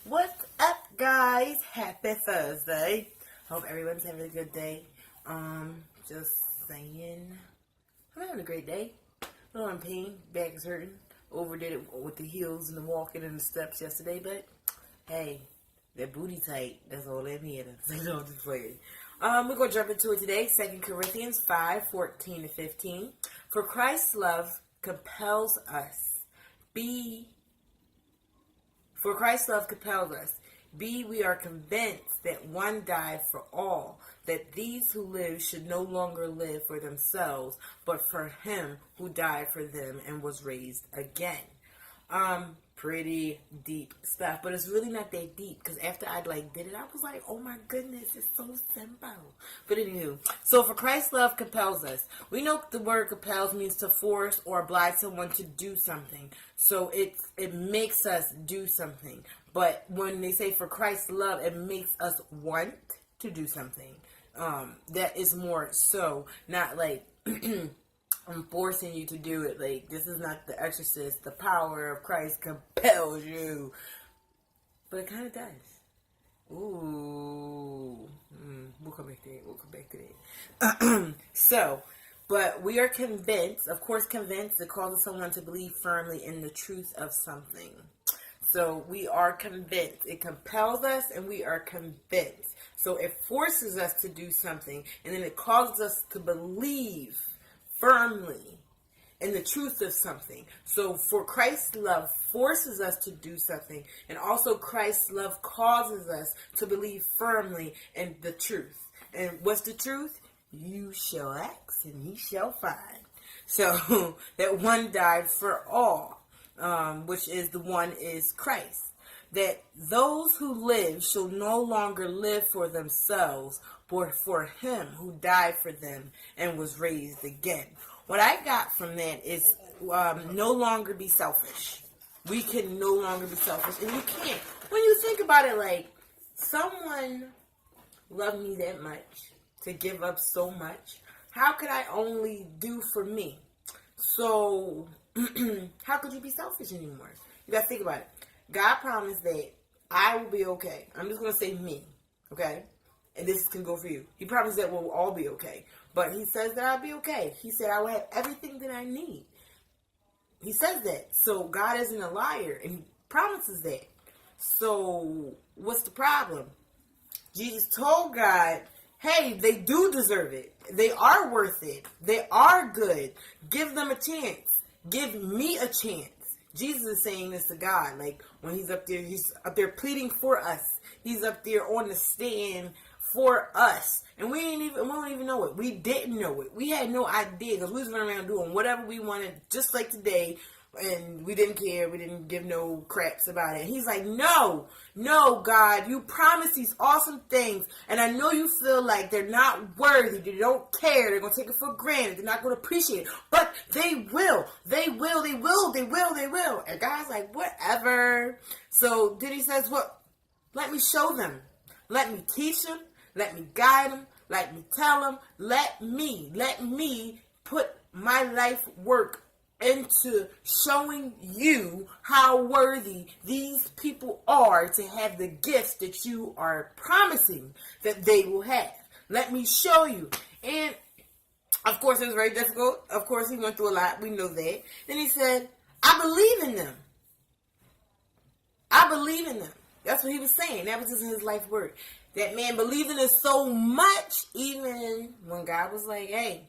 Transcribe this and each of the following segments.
What's up, guys? Happy Thursday. Hope everyone's having a good day. Just saying, I'm having a great day. A little in pain, back is hurting. Overdid it with the heels and the walking and the steps yesterday, but hey, that booty tight. That's all that matters. No, I'm just playing. We're gonna jump into it today. 2 Corinthians 5:14-15. For Christ's love compels us. For Christ's love compels us. We are convinced that one died for all, that these who live should no longer live for themselves, but for him who died for them and was raised again. Pretty deep stuff, but it's really not that deep, because after I did it, I was like, oh my goodness, it's so simple. But anywho, so for Christ's love compels us. We know the word compels means to force or oblige someone to do something. So it makes us do something. But when they say for Christ's love, it makes us want to do something. That is more so, not like I'm forcing you to do it. Like, this is not The Exorcist. The power of Christ compels you. But it kind of does. Ooh. We'll come back to that. So, but we are convinced, of course convinced, it causes someone to believe firmly in the truth of something. So we are convinced. It compels us and we are convinced. So it forces us to do something, and then it causes us to believe firmly in the truth of something. So for Christ's love forces us to do something, and also Christ's love causes us to believe firmly in the truth. And what's the truth? You shall ask and ye shall find. So that one died for all, which is the one is Christ. That those who live shall no longer live for themselves, but for him who died for them and was raised again. What I got from that is no longer be selfish. We can no longer be selfish. And you can't. When you think about it, like, someone loved me that much to give up so much. How could I only do for me? So, how could you be selfish anymore? You got to think about it. God promised that I will be okay. I'm just going to say me, okay? And this can go for you. He promised that we'll all be okay. But he says that I'll be okay. He said I will have everything that I need. He says that. So God isn't a liar, and he promises that. So what's the problem? Jesus told God, hey, they do deserve it. They are worth it. They are good. Give them a chance. Give me a chance. Jesus is saying this to God. Like, when he's up there pleading for us. He's up there on the stand for us. And we don't even know it. We didn't know it. We had no idea, because we was running around doing whatever we wanted, just like today. And we didn't care. We didn't give no craps about it. And he's like, no, God, you promised these awesome things. And I know you feel like they're not worthy. They don't care. They're going to take it for granted. They're not going to appreciate it. But they will. They will. They will. They will. They will. And God's like, whatever. So then he says, what? Let me show them. Let me teach them. Let me guide them. Let me tell them. Let me put my life work into showing you how worthy these people are to have the gifts that you are promising that they will have. Let me show you. And of course it was very difficult. Of course he went through a lot. We know that. Then he said, I believe in them. I believe in them. That's what he was saying. That was just his life work. That man believed in it so much, even when God was like, hey,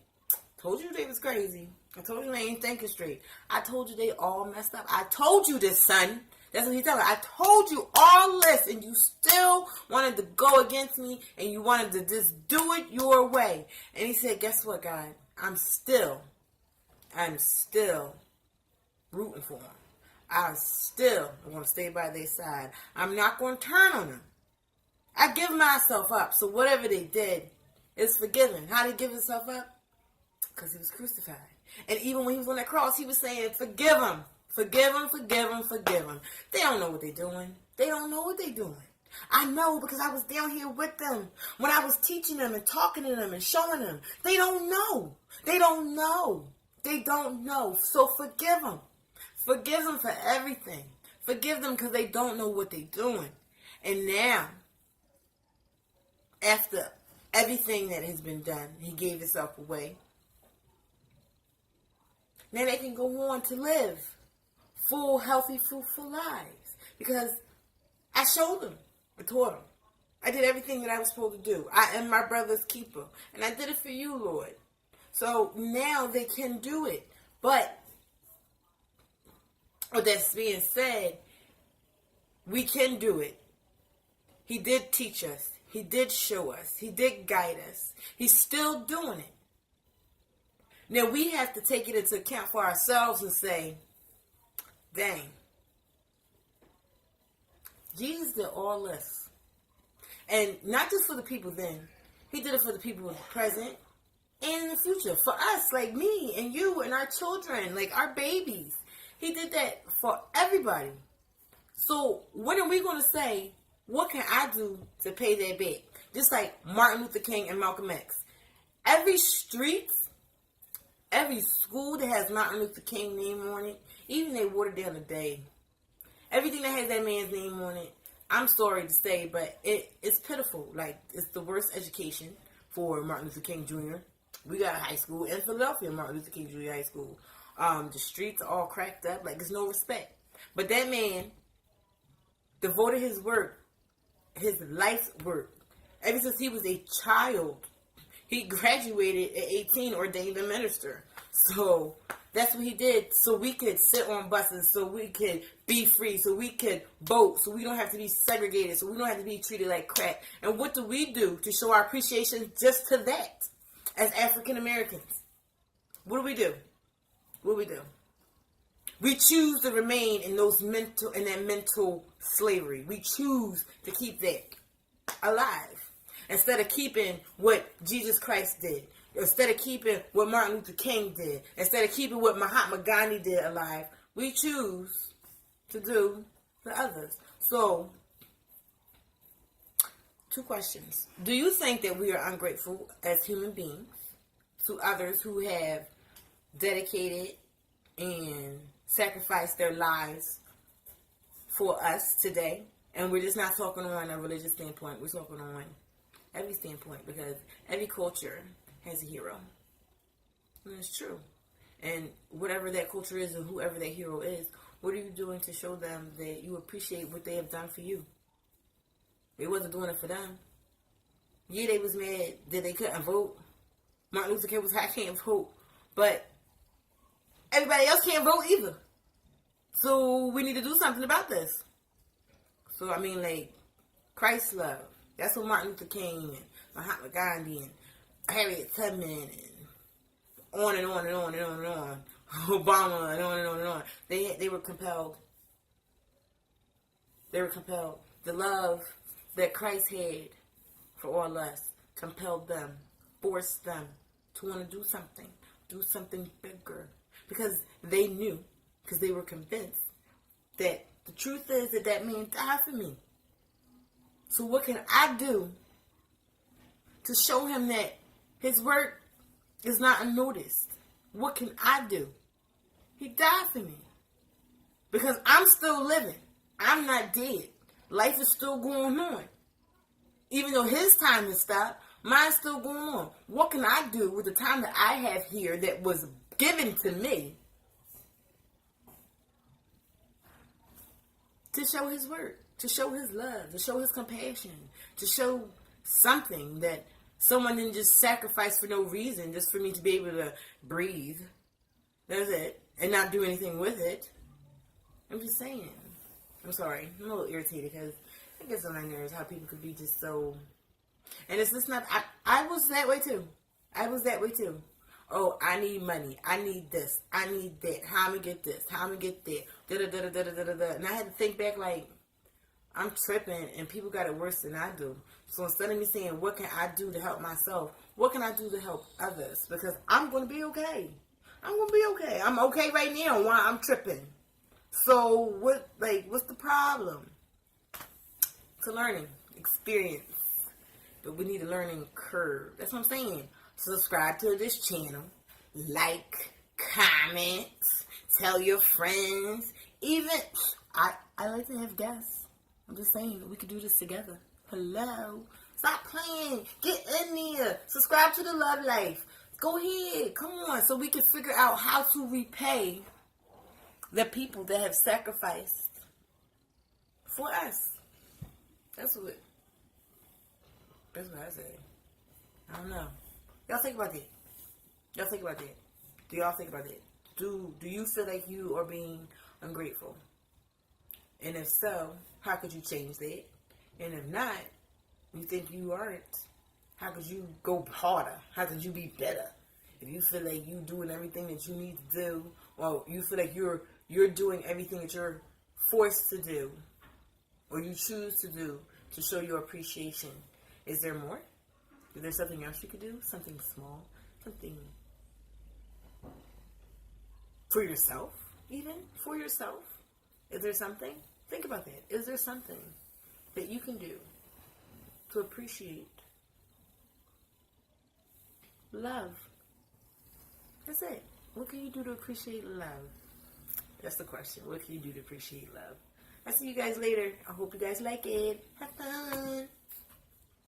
told you they was crazy. I told you they ain't thinking straight. I told you they all messed up. I told you this, son. That's what he told me. I told you all this, and you still wanted to go against me, and you wanted to just do it your way. And he said, guess what, God? I'm still rooting for them. I'm going to stay by their side. I'm not going to turn on them. I give myself up. So whatever they did is forgiven. How did he give himself up? Because he was crucified. And even when he was on that cross, he was saying, forgive them. Forgive them, forgive them, forgive them. They don't know what they're doing. They don't know what they're doing. I know, because I was down here with them. When I was teaching them and talking to them and showing them. They don't know. They don't know. They don't know. So forgive them. Forgive them for everything. Forgive them because they don't know what they're doing. And now, after everything that has been done, he gave himself away. Now they can go on to live full, healthy, fruitful lives. Because I showed them. I taught them. I did everything that I was supposed to do. I am my brother's keeper. And I did it for you, Lord. So now they can do it. But, with that being said, we can do it. He did teach us. He did show us. He did guide us. He's still doing it. Now we have to take it into account for ourselves and say, dang, Jesus did all this. And not just for the people then. He did it for the people in the present and in the future. For us, like me and you and our children, like our babies. He did that for everybody. So when are we going to say, what can I do to pay that back? Just like Martin Luther King and Malcolm X. Every street, every school that has Martin Luther King name on it, even they watered down today, everything that has that man's name on it, I'm sorry to say, but it's pitiful. Like, it's the worst education for Martin Luther King Jr. We got a high school in Philadelphia, Martin Luther King Jr. High School. The streets are all cracked up. Like, there's no respect. But that man devoted his work, his life's work, ever since he was a child. He graduated at 18, ordained a minister. So that's what he did, so we could sit on buses, so we could be free, so we could vote, so we don't have to be segregated, so we don't have to be treated like crap. And what do we do to show our appreciation just to that as African Americans? What do? What do? We choose to remain in that mental slavery. We choose to keep that alive instead of keeping what Jesus Christ did. Instead of keeping what Martin Luther King did, instead of keeping what Mahatma Gandhi did alive, we choose to do the others. So, 2 questions. Do you think that we are ungrateful as human beings to others who have dedicated and sacrificed their lives for us today? And we're just not talking on a religious standpoint. We're talking on every standpoint, because every culture has a hero. And it's true. And whatever that culture is, or whoever that hero is, what are you doing to show them that you appreciate what they have done for you? They wasn't doing it for them. Yeah, they was mad that they couldn't vote. Martin Luther King was like, I can't vote. But everybody else can't vote either. So we need to do something about this. So, I mean, like, Christ's love. That's what Martin Luther King and Mahatma Gandhi and Harriet Tubman and on and on and on and on and on. Obama and on and on and on. They were compelled. They were compelled. The love that Christ had for all us compelled them, forced them to want to do something bigger. Because they knew, because they were convinced that the truth is that man died for me. So what can I do to show him that his work is not unnoticed? What can I do? He died for me. Because I'm still living. I'm not dead. Life is still going on. Even though his time has stopped, mine's still going on. What can I do with the time that I have here that was given to me to show his work, to show his love, to show his compassion, to show something that someone didn't just sacrifice for no reason, just for me to be able to breathe. That's it. And not do anything with it. I'm just saying. I'm sorry. I'm a little irritated because it gets on my nerves how people could be just so... And it's just not... I was that way too. I was that way too. Oh, I need money. I need this. I need that. How am I get this? How am I get that? Da-da-da-da-da-da-da. And I had to think back like, I'm tripping and people got it worse than I do. So instead of me saying, what can I do to help myself? What can I do to help others? Because I'm going to be okay. I'm going to be okay. I'm okay right now while I'm tripping. So what's the problem? It's a learning experience. But we need a learning curve. That's what I'm saying. Subscribe to this channel. Like, comment, tell your friends. Even, I like to have guests. I'm just saying, we could do this together. Hello. Stop playing. Get in there. Subscribe to the Love Life. Go ahead. Come on. So we can figure out how to repay the people that have sacrificed for us. That's what I say. I don't know. Y'all think about that. Y'all think about that. Do y'all think about that? Do you feel like you are being ungrateful? And if so, how could you change that? And if not, you think you aren't, how could you go harder? How could you be better? If you feel like you doing everything that you need to do, or you feel like you're doing everything that you're forced to do, or you choose to do to show your appreciation, is there more? Is there something else you could do? Something small? Something for yourself? Even for yourself? Is there something? Think about that. Is there something that you can do to appreciate love? That's it. What can you do to appreciate love? That's the question. What can you do to appreciate love? I'll see you guys later. I hope you guys like it. Have fun.